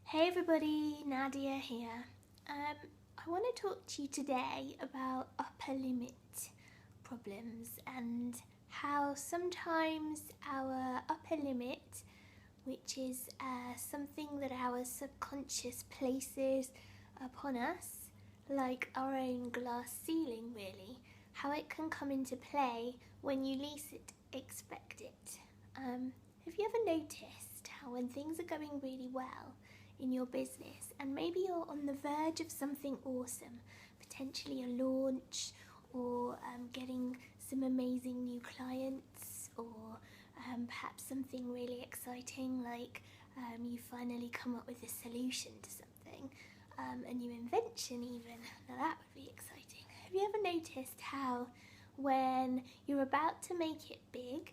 Hey everybody, Nadia here. I want to talk to you today about upper limit problems and how sometimes our upper limit, which is something that our subconscious places upon us, like our own glass ceiling really, how it can come into play when you least expect it. Have you ever noticed how when things are going really well in your business and maybe you're on the verge of something awesome, potentially a launch or getting some amazing new clients, or perhaps something really exciting like you finally come up with a solution to something, a new invention even, now that would be exciting. Have you ever noticed how when you're about to make it big,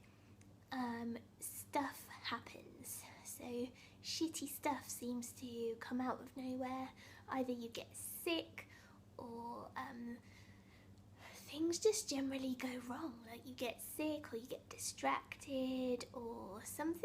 stuff happens? So shitty stuff seems to come out of nowhere. Either you get sick or things just generally go wrong. Like you get sick or you get distracted or some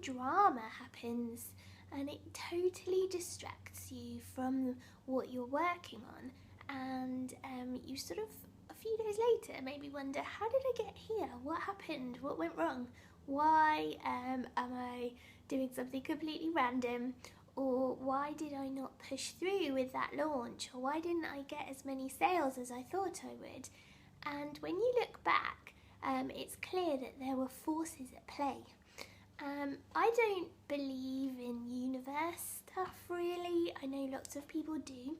drama happens and it totally distracts you from what you're working on, and you sort of a few days later maybe wonder, how did I get here? What happened? What went wrong? Why am I doing something completely random? Or why did I not push through with that launch? Or why didn't I get as many sales as I thought I would? And when you look back, it's clear that there were forces at play. I don't believe in universe stuff really. I know lots of people do.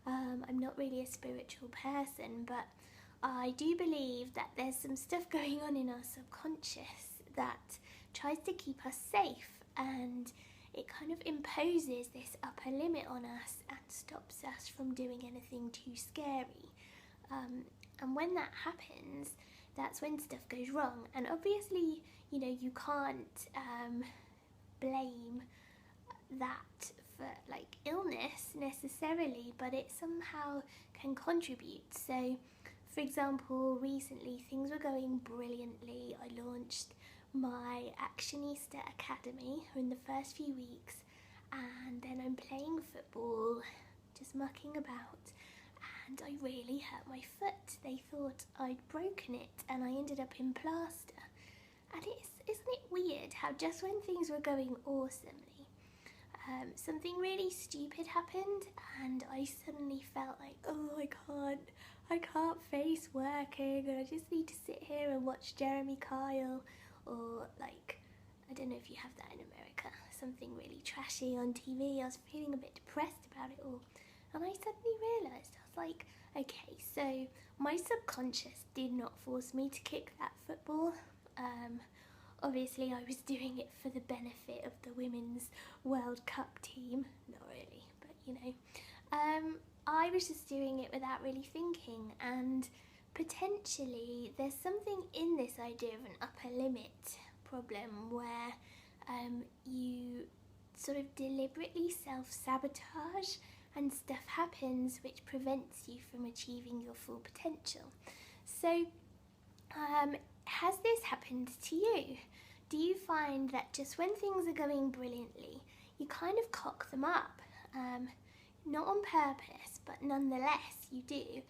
I'm not really a spiritual person, but I do believe that there's some stuff going on in our subconscious that tries to keep us safe, and it kind of imposes this upper limit on us and stops us from doing anything too scary. And when that happens, that's when stuff goes wrong. And obviously, you can't blame that for like illness necessarily, but it somehow can contribute. So, for example, recently things were going brilliantly. I launched my Actionista Academy in the first few weeks, and then I'm playing football, just mucking about, and I really hurt my foot. They thought I'd broken it and I ended up in plaster. And isn't it weird how just when things were going awesomely, something really stupid happened and I suddenly felt like, oh, I can't face working and I just need to sit here and watch Jeremy Kyle, or like, I don't know if you have that in America, something really trashy on TV. I was feeling a bit depressed about it all, and I suddenly realised, I was like, okay, so my subconscious did not force me to kick that football. Obviously I was doing it for the benefit of the Women's World Cup team, not really, but I was just doing it without really thinking, and potentially there's something in this idea of an upper limit problem where you sort of deliberately self-sabotage and stuff happens which prevents you from achieving your full potential. So has this happened to you? Do you find that just when things are going brilliantly, you kind of cock them up? Not on purpose, but nonetheless you do.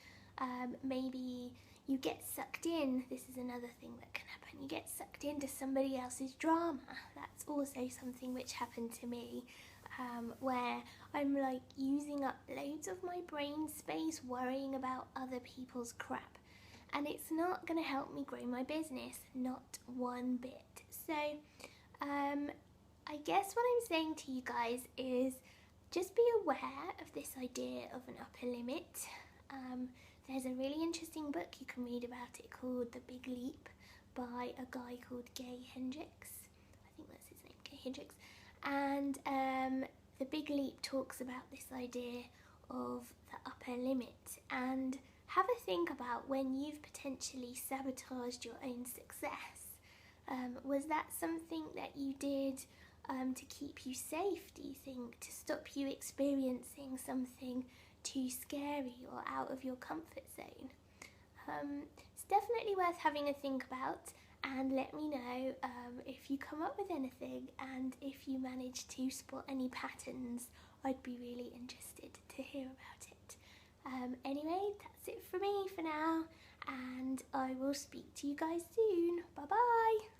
Maybe you get sucked in. This is another thing that can happen. You get sucked into somebody else's drama. That's also something which happened to me, where I'm like using up loads of my brain space worrying about other people's crap. And it's not going to help me grow my business, not one bit. So I guess what I'm saying to you guys is just be aware of this idea of an upper limit. There's a really interesting book you can read about it called The Big Leap by a guy called Gay Hendricks. I think that's his name, Gay Hendricks. And The Big Leap talks about this idea of the upper limit, and have a think about when you've potentially sabotaged your own success. Was that something that you did to keep you safe, do you think, to stop you experiencing something too scary or out of your comfort zone? It's definitely worth having a think about, and let me know if you come up with anything, and if you manage to spot any patterns. I'd be really interested to hear about it. Anyway, that's it for me for now, and I will speak to you guys soon. Bye bye.